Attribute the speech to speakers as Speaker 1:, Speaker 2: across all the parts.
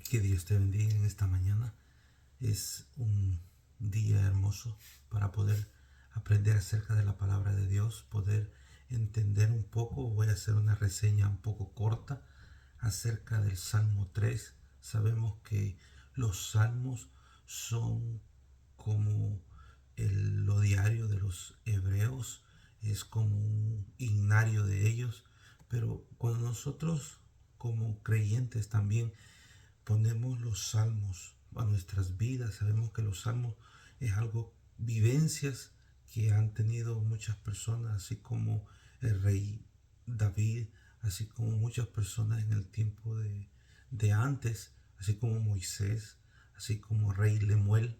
Speaker 1: Que Dios te bendiga en esta mañana. Es un día hermoso para poder aprender acerca de la palabra de Dios, poder entender un poco. Voy a hacer una reseña un poco corta acerca del Salmo 3. Sabemos que los salmos son como lo diario de los hebreos, es como un himnario de ellos, pero cuando nosotros como creyentes también ponemos los salmos a nuestras vidas, sabemos que los salmos es algo, vivencias que han tenido muchas personas, así como el rey David, así como muchas personas en el tiempo de antes, así como Moisés, así como rey Lemuel.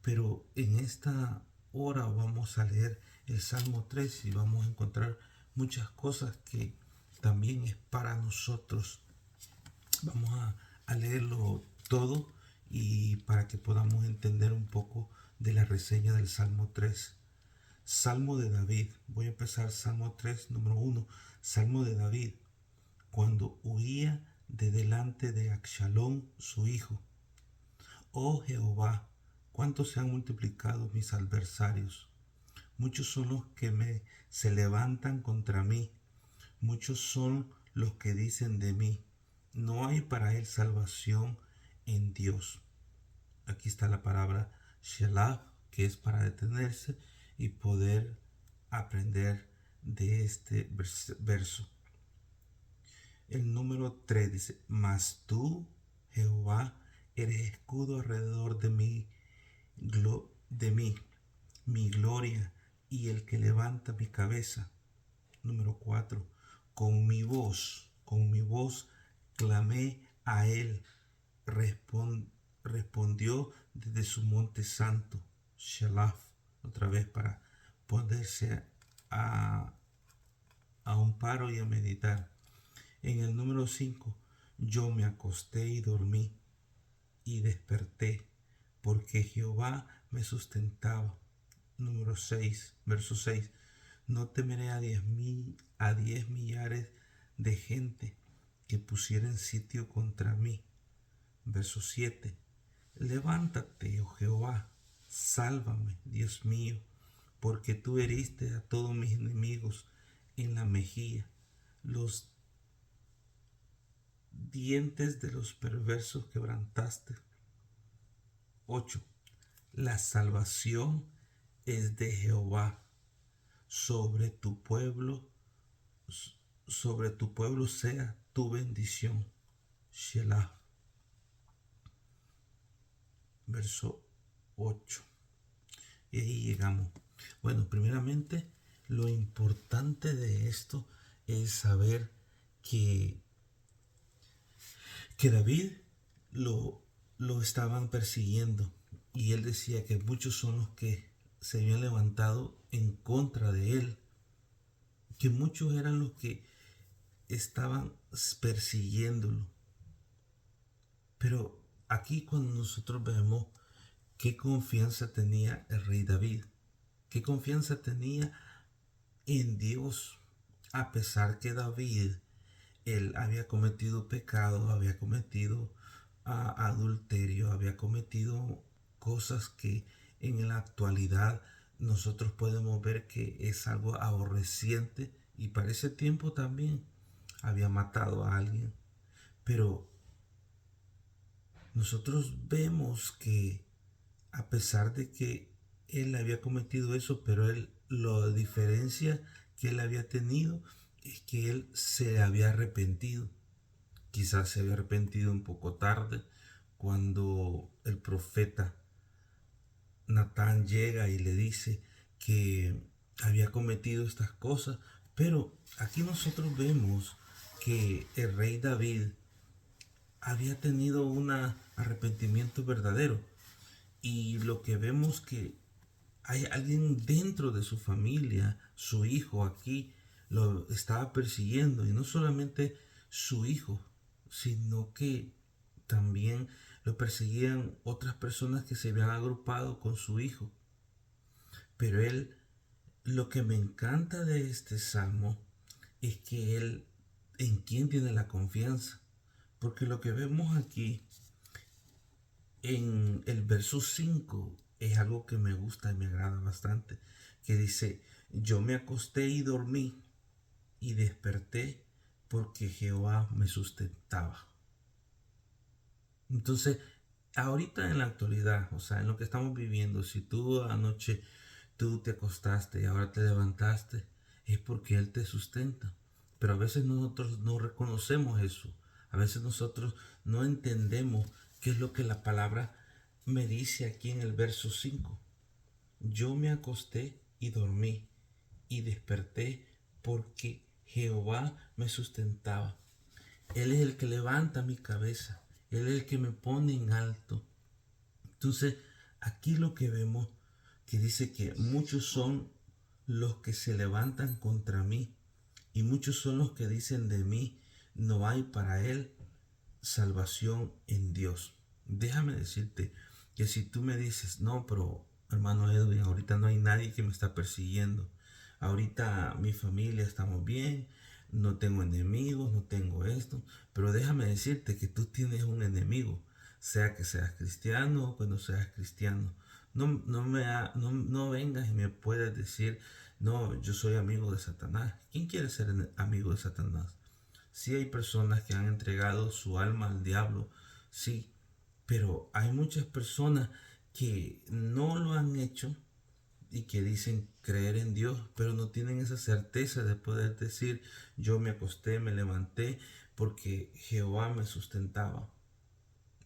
Speaker 1: Pero en esta hora vamos a leer el Salmo 3 y vamos a encontrar muchas cosas que también es para nosotros. Vamos a leerlo todo y para que podamos entender un poco de la reseña del Salmo 3. Salmo de David. Voy a empezar Salmo 3, número 1. Salmo de David. Cuando huía de delante de Absalón, su hijo. Oh Jehová, cuánto se han multiplicado mis adversarios. Muchos son los que se levantan contra mí. Muchos son los que dicen de mí, no hay para él salvación en Dios. Aquí está la palabra Shelah, que es para detenerse y poder aprender de este verso. El número 3 dice, mas tú, Jehová, eres escudo alrededor de mí, mi gloria y el que levanta mi cabeza. Número 4. Con mi voz clamé a él. Respondió desde su monte santo. Shelah. Otra vez para ponerse a un paro y a meditar. En el número 5. Yo me acosté y dormí y desperté porque Jehová me sustentaba. Número 6. Verso 6. No temeré a 10 millares de gente que pusieren sitio contra mí. Verso 7. Levántate, oh Jehová, sálvame, Dios mío, porque tú heriste a todos mis enemigos en la mejilla. Los dientes de los perversos quebrantaste. 8. La salvación es de Jehová. Sobre tu pueblo sea tu bendición. Shelah. Verso 8. Y ahí llegamos. Bueno, primeramente, lo importante de esto es saber que David lo estaban persiguiendo. Y él decía que muchos son los que se habían levantado en contra de él. Que muchos eran los que estaban persiguiéndolo. Pero aquí cuando nosotros vemos qué confianza tenía el rey David, qué confianza tenía en Dios, a pesar que David, él había cometido pecado, había cometido adulterio, había cometido cosas que en la actualidad nosotros podemos ver que es algo aborreciente, y para ese tiempo también había matado a alguien. Pero nosotros vemos que a pesar de que él había cometido eso, pero la diferencia que él había tenido es que él se había arrepentido. Quizás se había arrepentido un poco tarde, cuando el profeta Natán llega y le dice que había cometido estas cosas. Pero aquí nosotros vemos que el rey David había tenido un arrepentimiento verdadero, y lo que vemos que hay alguien dentro de su familia, su hijo aquí lo estaba persiguiendo, y no solamente su hijo, sino que también lo perseguían otras personas que se habían agrupado con su hijo. Pero él, lo que me encanta de este salmo es que él, ¿en quién tiene la confianza? Porque lo que vemos aquí en el verso 5 es algo que me gusta y me agrada bastante, que dice, yo me acosté y dormí y desperté porque Jehová me sustentaba. Entonces, ahorita en la actualidad, o sea, en lo que estamos viviendo, si tú anoche tú te acostaste y ahora te levantaste, es porque Él te sustenta. Pero a veces nosotros no reconocemos eso. A veces nosotros no entendemos qué es lo que la palabra me dice aquí en el verso 5. Yo me acosté y dormí y desperté porque Jehová me sustentaba. Él es el que levanta mi cabeza. Él es el que me pone en alto. Entonces, aquí lo que vemos que dice que muchos son los que se levantan contra mí y muchos son los que dicen de mí, no hay para él salvación en Dios. Déjame decirte que si tú me dices, no, pero hermano Edwin, ahorita no hay nadie que me está persiguiendo. Ahorita mi familia estamos bien, no tengo enemigos, no tengo esto. Pero déjame decirte que tú tienes un enemigo, sea que seas cristiano o que no seas cristiano. No vengas y me puedas decir, no, yo soy amigo de Satanás. ¿Quién quiere ser amigo de Satanás? Sí hay personas que han entregado su alma al diablo, sí, pero hay muchas personas que no lo han hecho y que dicen creer en Dios, pero no tienen esa certeza de poder decir, yo me acosté, me levanté porque Jehová me sustentaba.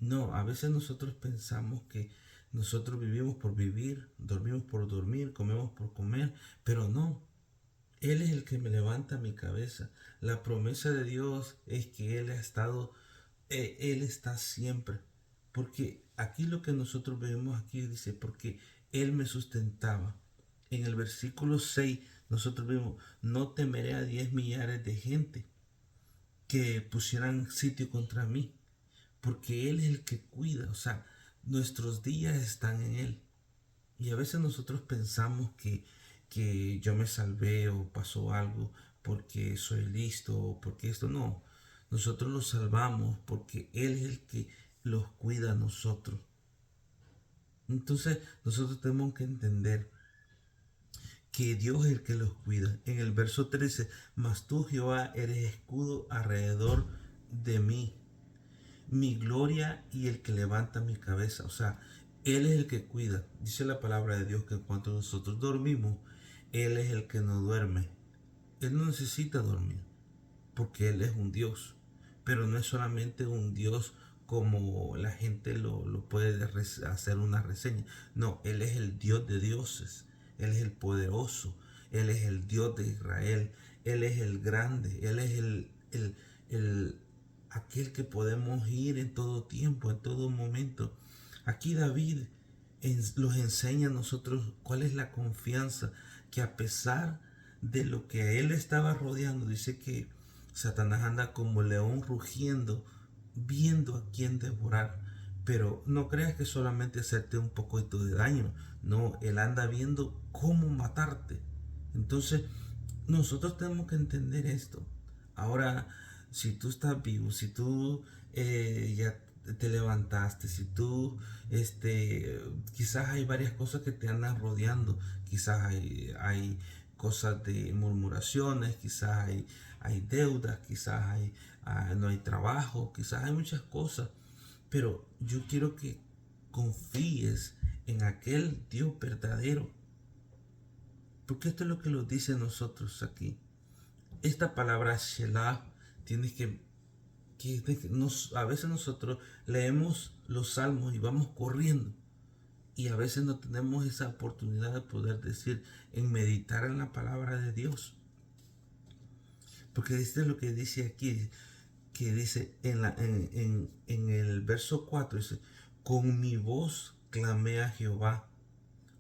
Speaker 1: No, a veces nosotros pensamos que nosotros vivimos por vivir, dormimos por dormir, comemos por comer, pero no. Él es el que me levanta mi cabeza. La promesa de Dios es que Él ha estado, Él está siempre. Porque aquí lo que nosotros vemos aquí dice, porque Él me sustentaba. En el versículo 6 nosotros vemos, no temeré a 10 millares de gente que pusieran sitio contra mí, porque Él es el que cuida, o sea, nuestros días están en Él. Y a veces nosotros pensamos que yo me salvé o pasó algo porque soy listo o porque esto no. Nosotros los salvamos porque Él es el que los cuida a nosotros. Entonces nosotros tenemos que entender que Dios es el que los cuida. En el verso 13, mas tú Jehová eres escudo alrededor de mí, mi gloria y el que levanta mi cabeza. O sea, Él es el que cuida. Dice la palabra de Dios que en cuanto nosotros dormimos, Él es el que nos duerme. Él no necesita dormir porque Él es un Dios. Pero no es solamente un Dios como la gente lo puede hacer una reseña. No, Él es el Dios de dioses. Él es el poderoso. Él es el Dios de Israel. Él es el grande. Él es el aquel que podemos ir en todo tiempo, en todo momento. Aquí David nos enseña a nosotros cuál es la confianza que a pesar de lo que a él estaba rodeando, dice que Satanás anda como león rugiendo, viendo a quién devorar. Pero no creas que solamente hacerte un poquito de daño. No, él anda viendo cómo matarte. Entonces, nosotros tenemos que entender esto. Ahora, si tú estás vivo, si tú ya te levantaste, si tú, quizás hay varias cosas que te andan rodeando, quizás hay cosas de murmuraciones, quizás hay deudas, quizás no hay trabajo, quizás hay muchas cosas, pero yo quiero que confíes en aquel Dios verdadero, porque esto es lo que nos dice a nosotros aquí. Esta palabra Shelah tiene a veces nosotros leemos los salmos y vamos corriendo y a veces no tenemos esa oportunidad de poder decir en meditar en la palabra de Dios, porque dice lo que dice aquí, que dice en el verso 4 dice, con mi voz clamé a Jehová,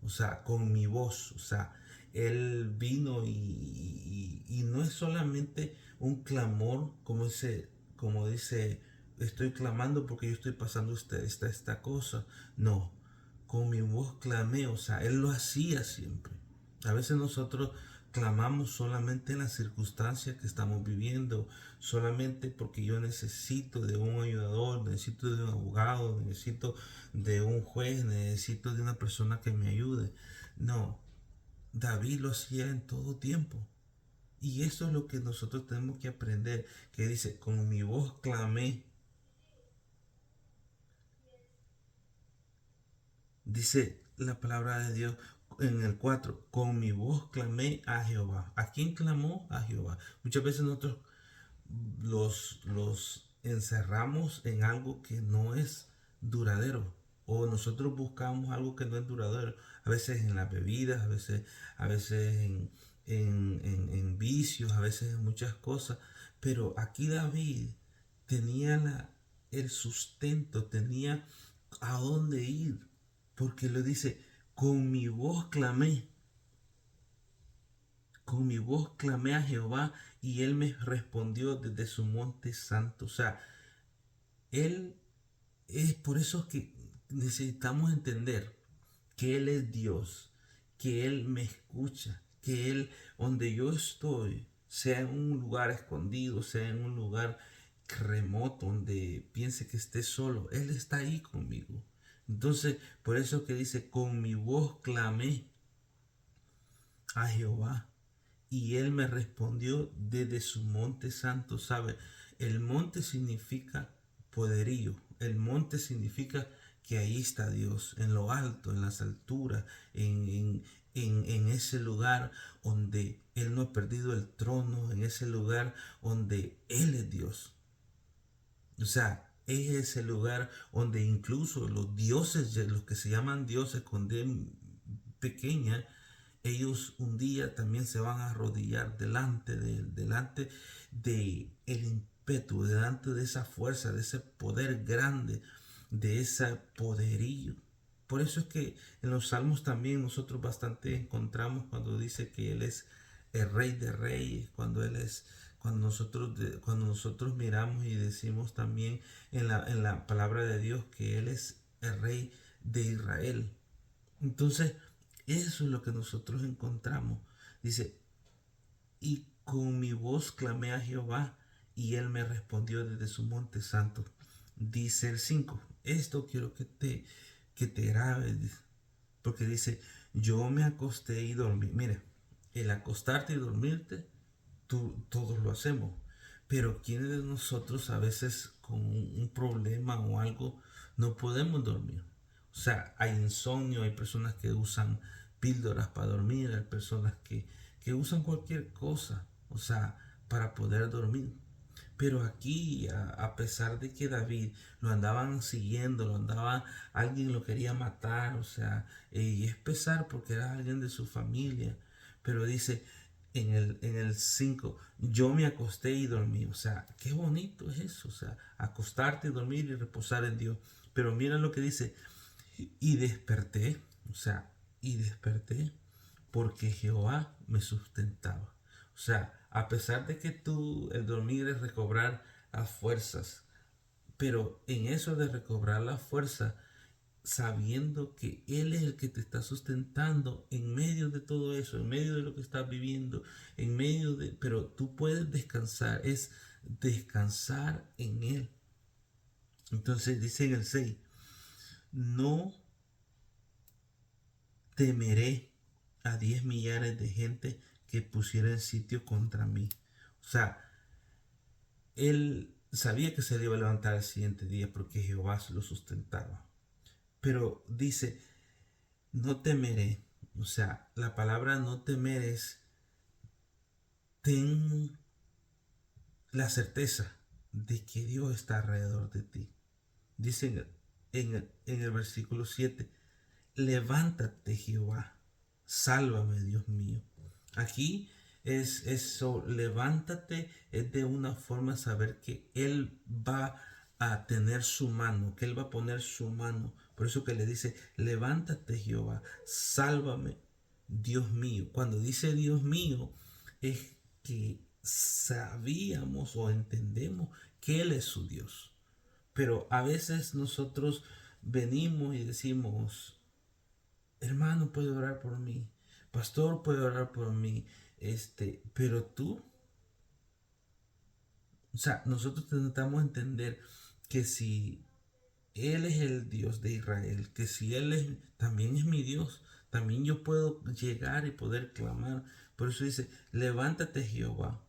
Speaker 1: o sea, con mi voz, o sea, él vino y no es solamente un clamor, como dice, estoy clamando porque yo estoy pasando esta cosa. No, con mi voz clamé, o sea, él lo hacía siempre. A veces nosotros clamamos solamente en las circunstancias que estamos viviendo, solamente porque yo necesito de un ayudador, necesito de un abogado, necesito de un juez, necesito de una persona que me ayude. No, David lo hacía en todo tiempo. Y eso es lo que nosotros tenemos que aprender, que dice, con mi voz clamé. Dice la palabra de Dios en el 4, con mi voz clamé a Jehová. ¿A quién clamó? A Jehová. Muchas veces nosotros los encerramos en algo que no es duradero. O nosotros buscamos algo que no es duradero. A veces en las bebidas, a veces en vicios, a veces en muchas cosas. Pero aquí David tenía el sustento, tenía a dónde ir. Porque le dice, con mi voz clamé. Con mi voz clamé a Jehová y él me respondió desde su monte santo. O sea, él es por eso que necesitamos entender que él es Dios, que él me escucha, que él, donde yo estoy, sea en un lugar escondido, sea en un lugar remoto, donde piense que esté solo, él está ahí conmigo. Entonces, por eso que dice, con mi voz clamé a Jehová y él me respondió desde su monte santo. ¿Sabe? El monte significa poderío. El monte significa que ahí está Dios, en lo alto, en las alturas, en ese lugar donde Él no ha perdido el trono, en ese lugar donde Él es Dios. O sea, es ese lugar donde incluso los dioses, los que se llaman dioses con D pequeña, ellos un día también se van a arrodillar delante de el ímpetu, delante de esa fuerza, de ese poder grande, de ese poderío. Por eso es que en los salmos también nosotros bastante encontramos cuando dice que Él es el Rey de Reyes, cuando nosotros miramos y decimos también en la palabra de Dios que Él es el Rey de Israel. Entonces, eso es lo que nosotros encontramos. Dice, y con mi voz clamé a Jehová y él me respondió desde su monte santo. Dice el 5, esto quiero que te grabes, porque dice, yo me acosté y dormí. Mira, el acostarte y dormirte, todos lo hacemos. Pero ¿quiénes de nosotros a veces con un problema o algo no podemos dormir? O sea, hay insomnio, hay personas que usan píldoras para dormir, hay personas que usan cualquier cosa, o sea, para poder dormir. Pero aquí, a pesar de que David lo andaban siguiendo, alguien lo quería matar, o sea, y es pesar porque era alguien de su familia, pero dice en el 5, yo me acosté y dormí, o sea, qué bonito es eso, o sea, acostarte y dormir y reposar en Dios. Pero mira lo que dice, y desperté, o sea, y desperté porque Jehová me sustentaba. O sea, a pesar de que el dormir es recobrar las fuerzas, pero en eso de recobrar la fuerza, sabiendo que Él es el que te está sustentando en medio de todo eso, en medio de lo que estás viviendo, pero tú puedes descansar, es descansar en Él. Entonces dice en el 6, no temeré a 10 millares de gente que pusiera en sitio contra mí. O sea, él sabía que se iba a levantar el siguiente día porque Jehová lo sustentaba. Pero dice, no temeré. O sea, la palabra no temer es ten la certeza de que Dios está alrededor de ti. Dice en el versículo 7, levántate Jehová, sálvame Dios mío. Aquí es eso, levántate es de una forma saber que Él va a tener su mano, que Él va a poner su mano. Por eso que le dice, levántate Jehová, sálvame Dios mío. Cuando dice Dios mío es que sabíamos o entendemos que Él es su Dios. Pero a veces nosotros venimos y decimos, hermano puede orar por mí, pastor puede orar por mí, pero tú, o sea, nosotros necesitamos entender que si Él es el Dios de Israel, que si también es mi Dios, también yo puedo llegar y poder clamar. Por eso dice, levántate Jehová,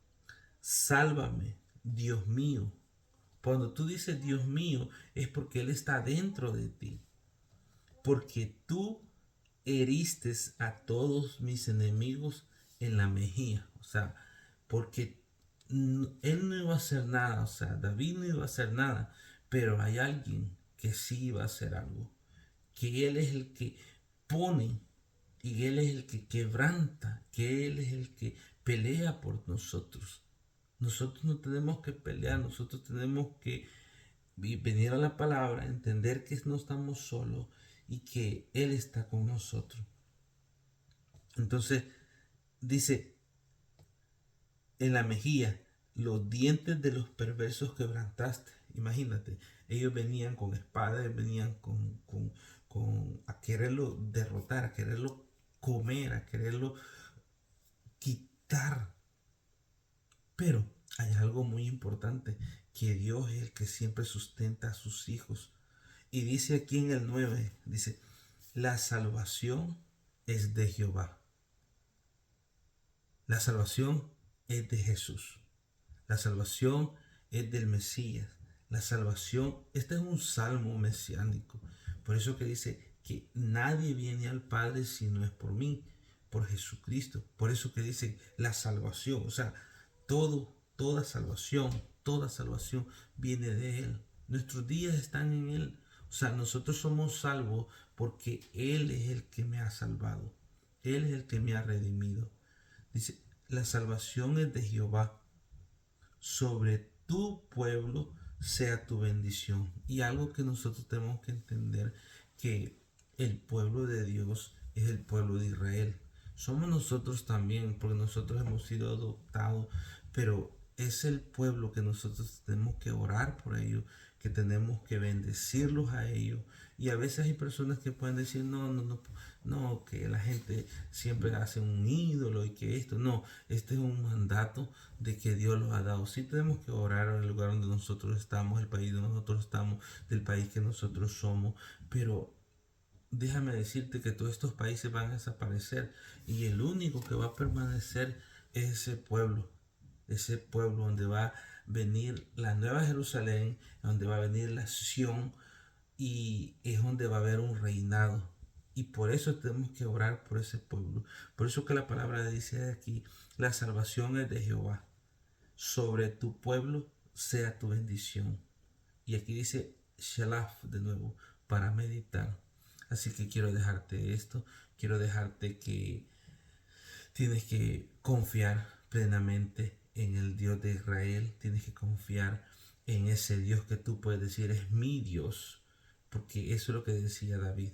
Speaker 1: sálvame, Dios mío. Cuando tú dices Dios mío, es porque Él está dentro de ti. Porque tú heriste a todos mis enemigos en la mejilla. O sea, porque él no iba a hacer nada. O sea, David no iba a hacer nada. Pero hay alguien que sí iba a hacer algo. Que Él es el que pone. Y Él es el que quebranta. Que Él es el que pelea por nosotros. Nosotros no tenemos que pelear. Nosotros tenemos que venir a la palabra, entender que no estamos solos y que Él está con nosotros. Entonces dice en la mejilla, los dientes de los perversos quebrantaste. Imagínate, ellos venían con espadas, venían a quererlo derrotar, a quererlo comer, a quererlo quitar. Pero hay algo muy importante, que Dios es el que siempre sustenta a sus hijos. Y dice aquí en el 9, dice, la salvación es de Jehová. La salvación es de Jesús. La salvación es del Mesías. La salvación, este es un salmo mesiánico. Por eso que dice que nadie viene al Padre si no es por mí, por Jesucristo. Por eso que dice la salvación. O sea, toda salvación viene de Él. Nuestros días están en Él. O sea, nosotros somos salvos porque Él es el que me ha salvado. Él es el que me ha redimido. Dice, la salvación es de Jehová. Sobre tu pueblo sea tu bendición. Y algo que nosotros tenemos que entender, que el pueblo de Dios es el pueblo de Israel. Somos nosotros también, porque nosotros hemos sido adoptados, pero es el pueblo que nosotros tenemos que orar por ellos, que tenemos que bendecirlos a ellos. Y a veces hay personas que pueden decir, no, que la gente siempre hace un ídolo y que esto, no, este es un mandato de que Dios los ha dado. Sí tenemos que orar en el lugar donde nosotros estamos, el país donde nosotros estamos, del país que nosotros somos, pero déjame decirte que todos estos países van a desaparecer y el único que va a permanecer es ese pueblo donde va a venir la nueva Jerusalén, donde va a venir la Sión y es donde va a haber un reinado. Y por eso tenemos que orar por ese pueblo. Por eso que la palabra dice aquí, la salvación es de Jehová. Sobre tu pueblo sea tu bendición. Y aquí dice Shalaf de nuevo para meditar. Así que quiero dejarte esto. Quiero dejarte que tienes que confiar plenamente en el Dios de Israel. Tienes que confiar en ese Dios que tú puedes decir es mi Dios. Porque eso es lo que decía David.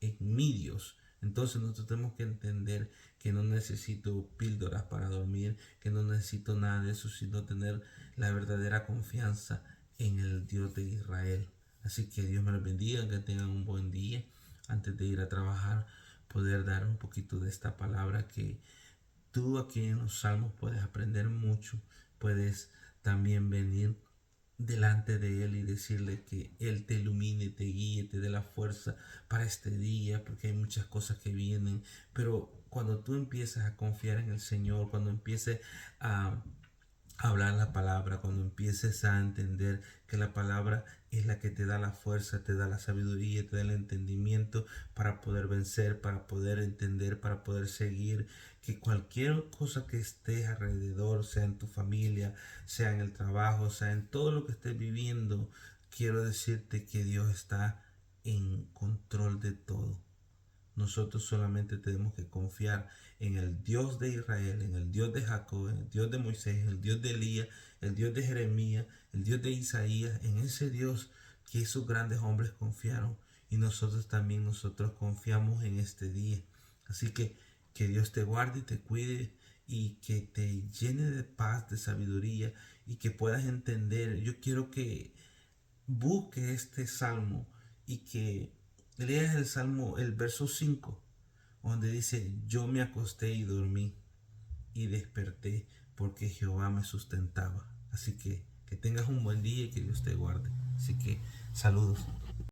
Speaker 1: Es mi Dios. Entonces nosotros tenemos que entender que no necesito píldoras para dormir, que no necesito nada de eso, sino tener la verdadera confianza en el Dios de Israel. Así que Dios me los bendiga, que tengan un buen día. Antes de ir a trabajar, poder dar un poquito de esta palabra que tú aquí en los salmos puedes aprender mucho. Puedes también venir delante de Él y decirle que Él te ilumine, te guíe, te dé la fuerza para este día, porque hay muchas cosas que vienen. Pero cuando tú empiezas a confiar en el Señor, cuando empieces a hablar la palabra, cuando empieces a entender que la palabra es la que te da la fuerza, te da la sabiduría, te da el entendimiento para poder vencer, para poder entender, para poder seguir, que cualquier cosa que estés alrededor, sea en tu familia, sea en el trabajo, sea en todo lo que estés viviendo, quiero decirte que Dios está en control de todo. Nosotros solamente tenemos que confiar en el Dios de Israel, en el Dios de Jacob, en el Dios de Moisés, en el Dios de Elías, el Dios de Jeremías, el Dios de Isaías, en ese Dios que esos grandes hombres confiaron. Y nosotros también, nosotros confiamos en este día. Así que Dios te guarde y te cuide y que te llene de paz, de sabiduría y que puedas entender. Yo quiero que busque este salmo y que leas el verso 5, donde dice, yo me acosté y dormí. y desperté porque Jehová me sustentaba. Así que tengas un buen día y que Dios te guarde. Así que saludos.